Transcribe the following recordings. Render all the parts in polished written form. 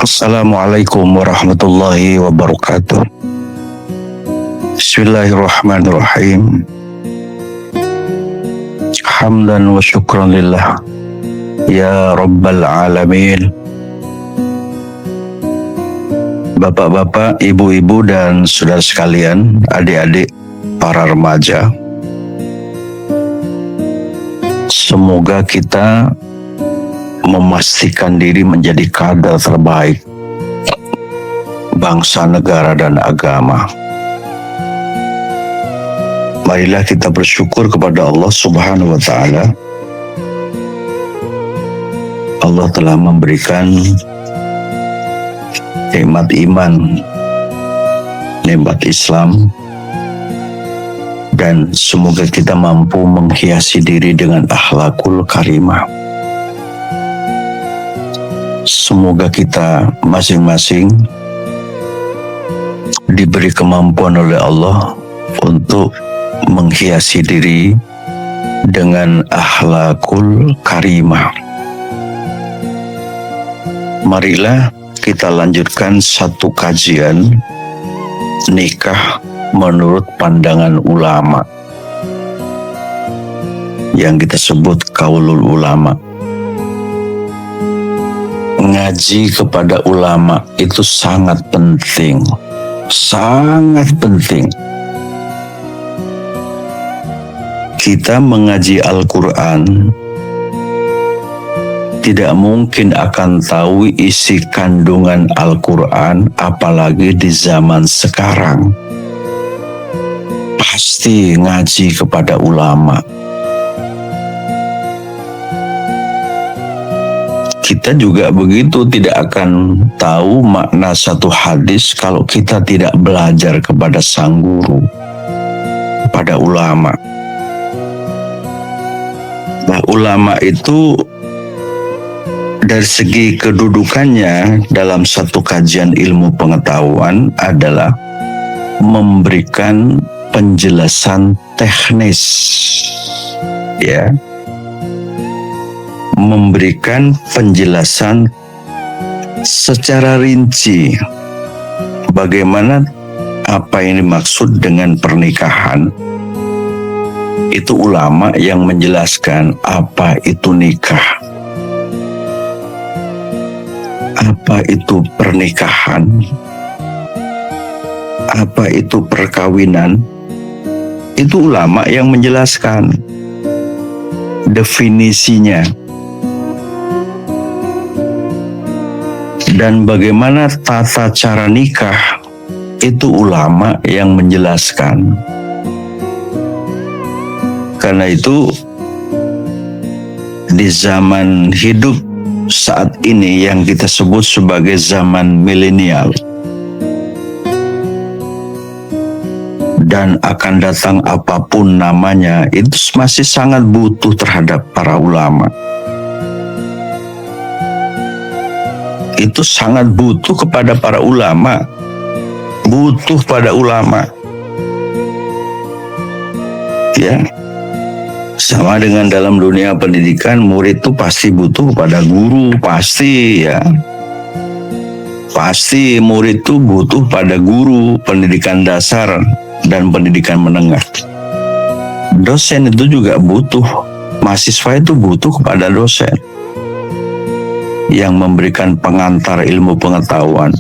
Assalamualaikum warahmatullahi wabarakatuh. Bismillahirrahmanirrahim. Hamdan wa syukran lillah ya rabbal alamin. Bapak-bapak, ibu-ibu dan saudara sekalian, adik-adik, para remaja, semoga kita memastikan diri menjadi kader terbaik bangsa, negara, dan agama. Marilah kita bersyukur kepada Allah Subhanahu wa Ta'ala. Allah telah memberikan nikmat iman, nikmat Islam, dan semoga kita mampu menghiasi diri dengan akhlakul karimah. Semoga kita masing-masing diberi kemampuan oleh Allah untuk menghiasi diri dengan akhlakul karimah. Marilah kita lanjutkan satu kajian nikah menurut pandangan ulama yang kita sebut kaulul ulama. Ngaji kepada ulama itu sangat penting, sangat penting. Kita mengaji Al-Quran tidak mungkin akan tahu isi kandungan Al-Quran, apalagi di zaman sekarang. Pasti ngaji kepada ulama. Kita juga begitu, tidak akan tahu makna satu hadis kalau kita tidak belajar kepada sang guru, kepada ulama. Nah, ulama itu dari segi kedudukannya dalam satu kajian ilmu pengetahuan adalah memberikan penjelasan teknis, ya, memberikan penjelasan secara rinci bagaimana apa yang dimaksud dengan pernikahan. Itu ulama yang menjelaskan apa itu nikah, apa itu pernikahan, apa itu perkawinan. Itu ulama yang menjelaskan definisinya dan bagaimana tata cara nikah. Itu ulama yang menjelaskan. Karena itu di zaman hidup saat ini yang kita sebut sebagai zaman milenial dan akan datang apapun namanya, itu masih sangat butuh terhadap para ulama. Itu sangat butuh kepada para ulama, butuh pada ulama, ya. Sama dengan dalam dunia pendidikan, murid itu pasti butuh kepada guru, pasti, ya. Pasti murid itu butuh pada guru pendidikan dasar dan pendidikan menengah. Dosen itu juga butuh, mahasiswa itu butuh kepada dosen yang memberikan pengantar ilmu pengetahuan.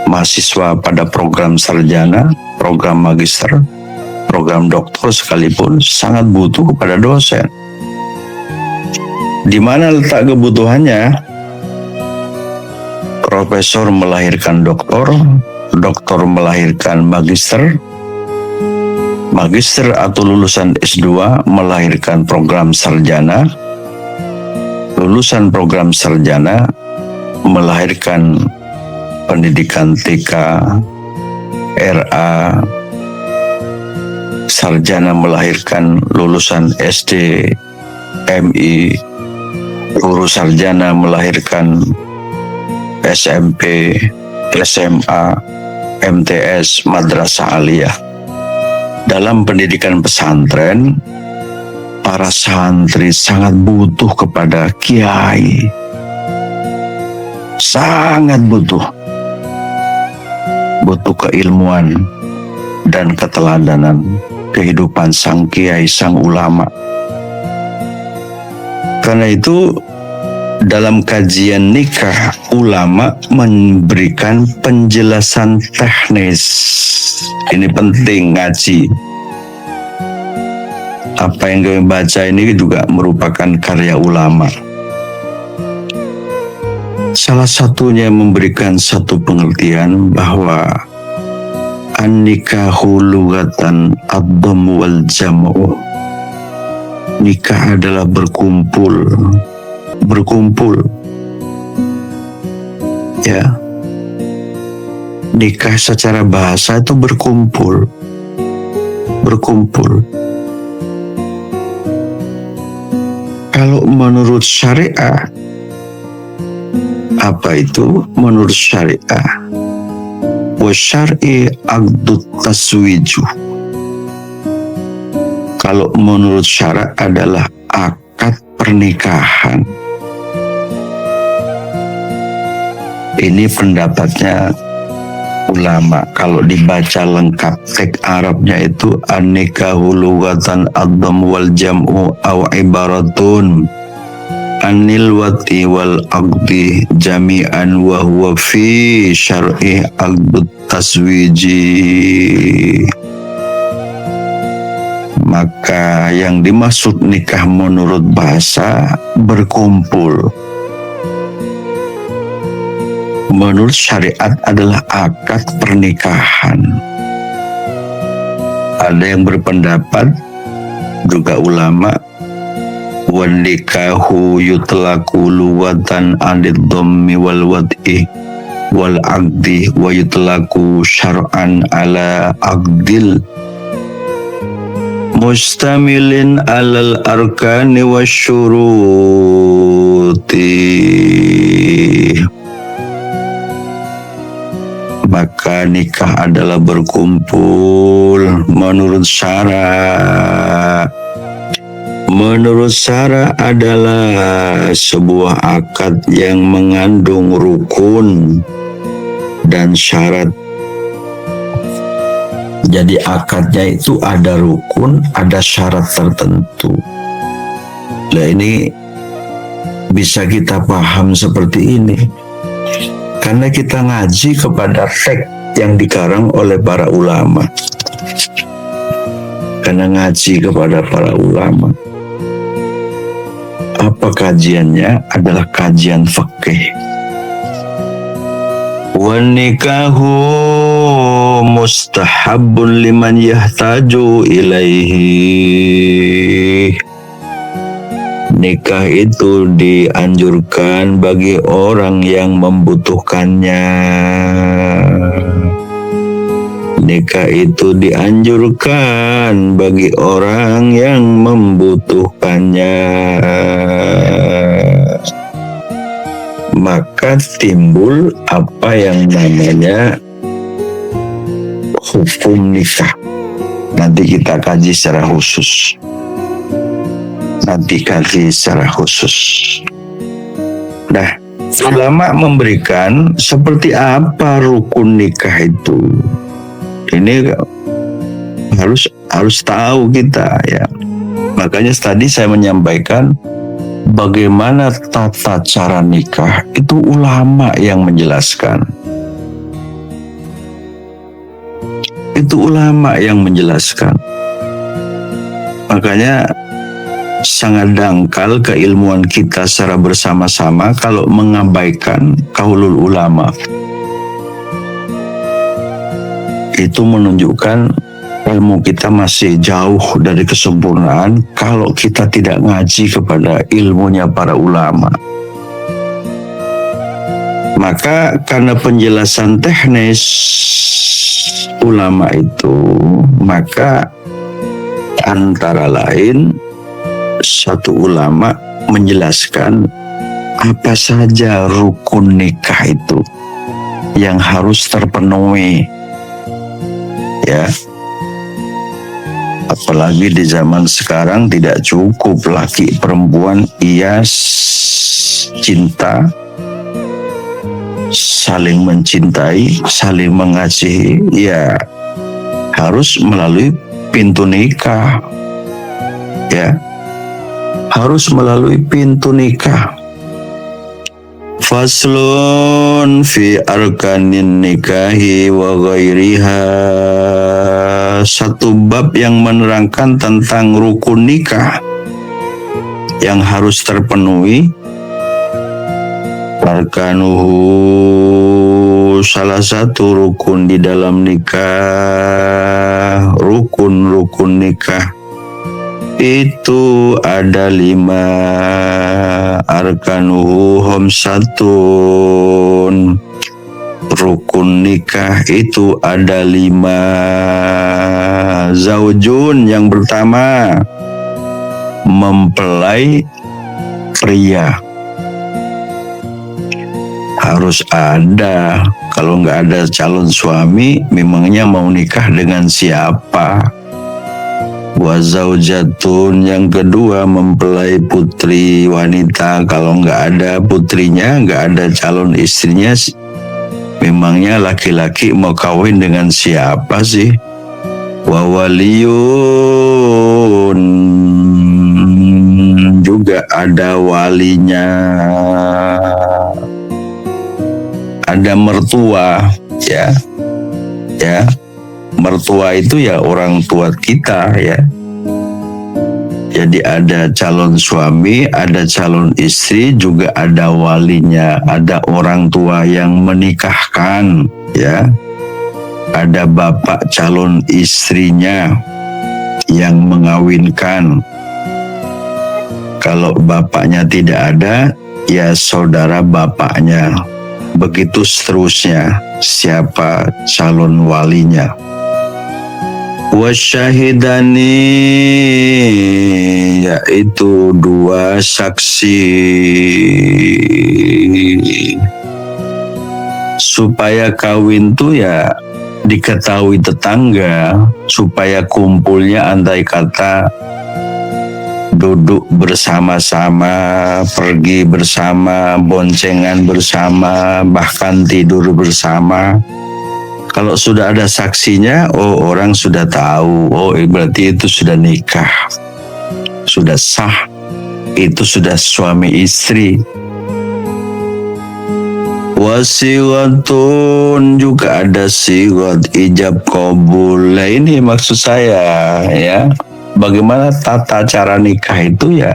Mahasiswa pada program sarjana, program magister, program doktor sekalipun sangat butuh kepada dosen. Di mana letak kebutuhannya? Profesor melahirkan doktor, doktor melahirkan magister, magister atau lulusan S2 melahirkan program sarjana, lulusan program sarjana melahirkan pendidikan TK, RA, sarjana melahirkan lulusan SD, MI, guru sarjana melahirkan SMP, SMA, MTS, madrasah aliyah. Dalam pendidikan pesantren, para santri sangat butuh kepada kiai, sangat butuh keilmuan dan keteladanan kehidupan sang kiai, sang ulama. Karena itu dalam kajian nikah, ulama memberikan penjelasan teknis. Ini penting ngaji. Apa yang kami baca ini juga merupakan karya ulama. Salah satunya memberikan satu pengertian bahwa an-nikahu lughatan ad-dhamm wal jam'u. Nikah adalah berkumpul. Ya. Nikah secara bahasa itu berkumpul. Kalau menurut syariah, apa itu menurut syariah? Wa syar'i aqdut taswiju. Kalau menurut syara adalah akad pernikahan. Ini pendapatnya ulama. Kalau dibaca lengkap teks Arabnya itu an-nikahu lughatan ad-dhamm wal jam'u aw ibaratun anil wati wal aqdi jami'an wa huwa fi syar'i aqdut taswiji. Maka yang dimaksud nikah menurut bahasa berkumpul. Menurut syariat adalah akad pernikahan. Ada yang berpendapat juga ulama, wan nikahu yutlaqu lughatan anid dhammi wal wad'i wal aqdi wa yutlaqu syar'an ala aqdil mustamilin alal arkani wasyuruti. Maka nikah adalah berkumpul menurut syara. Menurut syara adalah sebuah akad yang mengandung rukun dan syarat. Jadi akadnya itu ada rukun, ada syarat tertentu. Nah ini bisa kita paham seperti ini karena kita ngaji kepada teks yang dikarang oleh para ulama. Karena ngaji kepada para ulama. Apa kajiannya? Adalah kajian fikih. Wan nikahu mustahabun liman yahtaju ilaihi. Nikah itu dianjurkan bagi orang yang membutuhkannya. Nikah itu dianjurkan bagi orang yang membutuhkannya. Maka timbul apa yang namanya hukum nikah. Nanti kita kaji secara khusus. Nah, ulama memberikan seperti apa rukun nikah itu. Ini harus tahu kita ya. Makanya tadi saya menyampaikan bagaimana tata cara nikah itu ulama yang menjelaskan. Makanya sangat dangkal keilmuan kita secara bersama-sama kalau mengabaikan qaulul ulama. Itu menunjukkan ilmu kita masih jauh dari kesempurnaan kalau kita tidak ngaji kepada ilmunya para ulama. Maka karena penjelasan teknis ulama itu, maka antara lain satu ulama menjelaskan apa saja rukun nikah itu yang harus terpenuhi. Ya, apalagi di zaman sekarang tidak cukup laki perempuan cinta saling mencintai, saling mengasihi, ya harus melalui pintu nikah. Ya, harus melalui pintu nikah. Faslun fi arkanin nikahi wa ghairiha. Satu bab yang menerangkan tentang rukun nikah yang harus terpenuhi. Arkanuhu, salah satu rukun di dalam nikah, rukun nikah itu ada 5. Arkanuhu homsatun, rukun nikah itu ada 5. Zaujun, yang pertama mempelai pria harus ada. Kalau nggak ada calon suami, memangnya mau nikah dengan siapa? Wa zaujatun, yang kedua mempelai putri wanita. Kalau nggak ada putrinya, nggak ada calon istrinya, memangnya laki-laki mau kawin dengan siapa sih? Wa waliyun, juga ada walinya. Ada mertua, ya mertua itu ya orang tua kita, ya. Jadi ada calon suami, ada calon istri, juga ada walinya, ada orang tua yang menikahkan, ya. Ada bapak calon istrinya yang mengawinkan. Kalau bapaknya tidak ada, ya saudara bapaknya. Begitu seterusnya, siapa calon walinya. Wasyahidani, yaitu 2 saksi. Supaya kawin tuh ya diketahui tetangga, supaya kumpulnya andai kata duduk bersama-sama, pergi bersama, boncengan bersama, bahkan tidur bersama. Kalau sudah ada saksinya, oh orang sudah tahu, oh berarti itu sudah nikah, sudah sah, itu sudah suami istri. Wasiwatun, juga ada siwat ijab qabul. Nah, ini maksud saya, ya. Bagaimana tata cara nikah itu, ya.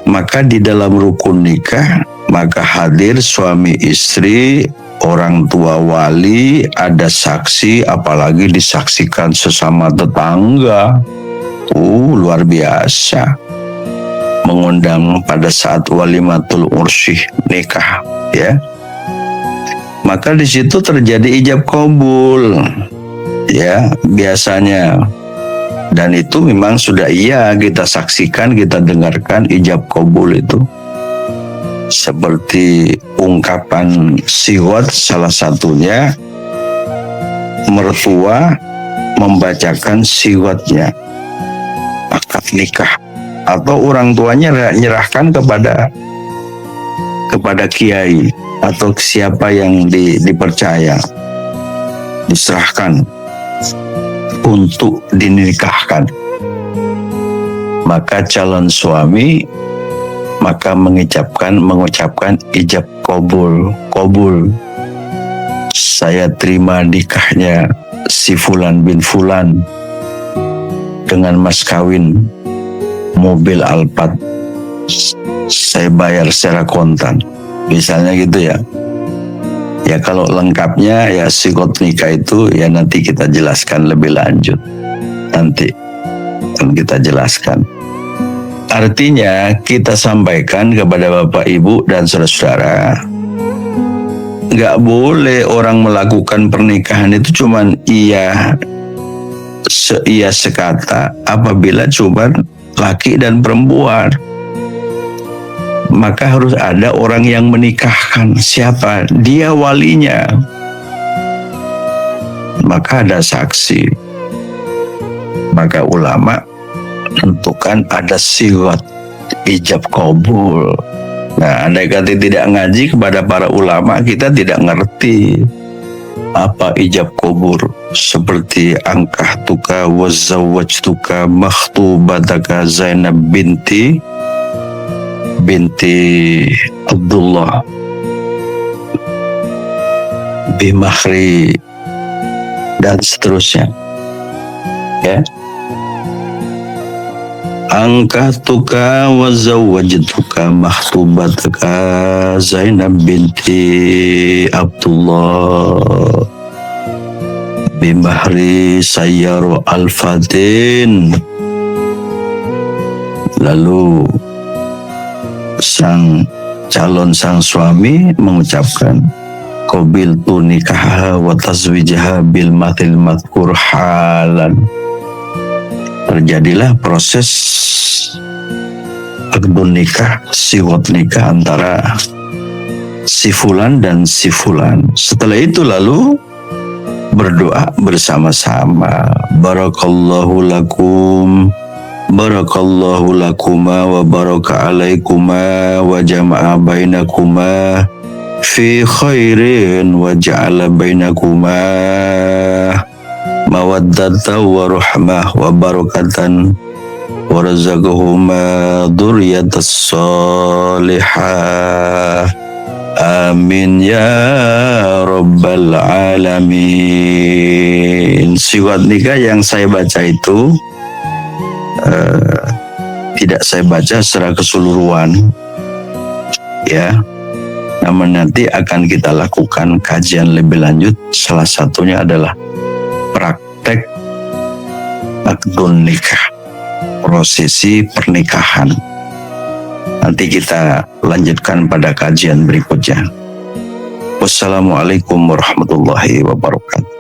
Maka di dalam rukun nikah, maka hadir suami istri, orang tua wali, ada saksi, apalagi disaksikan sesama tetangga. Luar biasa. Mengundang pada saat walimatul ursyih nikah, ya. Maka di situ terjadi ijab qabul, ya, biasanya. Dan itu memang sudah kita saksikan, kita dengarkan ijab qabul itu. Seperti ungkapan siwat, salah satunya mertua membacakan siwatnya akad nikah, atau orang tuanya menyerahkan kepada kiai atau siapa yang dipercaya, diserahkan untuk dinikahkan. Maka calon suami maka mengucapkan ijab qabul. Saya terima nikahnya si Fulan bin Fulan dengan mas kawin mobil Alphard. Saya bayar secara kontan, misalnya gitu, ya. Ya kalau lengkapnya ya sikot nikah itu ya nanti kita jelaskan lebih lanjut. Nanti akan kita jelaskan. Artinya kita sampaikan kepada Bapak Ibu dan saudara-saudara, nggak boleh orang melakukan pernikahan itu cuman iya sekata apabila cuman laki dan perempuan. Maka harus ada orang yang menikahkan. Siapa? Dia walinya. Maka ada saksi. Maka ulama tentukan ada siwat ijab qabul. Nah, andai kata tidak ngaji kepada para ulama, kita tidak ngerti apa ijab kubur, seperti angkah tuka wazawajtuka makhtubataka Zainab binti Abdullah bimahri dan seterusnya, ya. Angkahtuka wa zawwajtuka makhtubataka Zainab binti Abdullah bimahri sayyaru al-fatin. Lalu sang suami mengucapkan, qabiltu nikaha wa tazwijaha bil mathil madhkur halan. Terjadilah proses akdun nikah, siwat nikah antara si fulan dan si fulan. Setelah itu lalu berdoa bersama-sama, barakallahu lakum, barakallahu lakuma wa baraka alaikuma wa jama'a bainakuma fi khairin wa ja'ala bainakuma mawaddata wa rahmah wa barakatan wa razaqahuma dzurriyyatas salihah. Amin ya rabbal alamin. Siwat nikah yang saya baca itu tidak saya baca secara keseluruhan, ya. Namun nanti akan kita lakukan kajian lebih lanjut. Salah satunya adalah praktek akdun nikah, prosesi pernikahan. Nanti kita lanjutkan pada kajian berikutnya. Wassalamualaikum warahmatullahi wabarakatuh.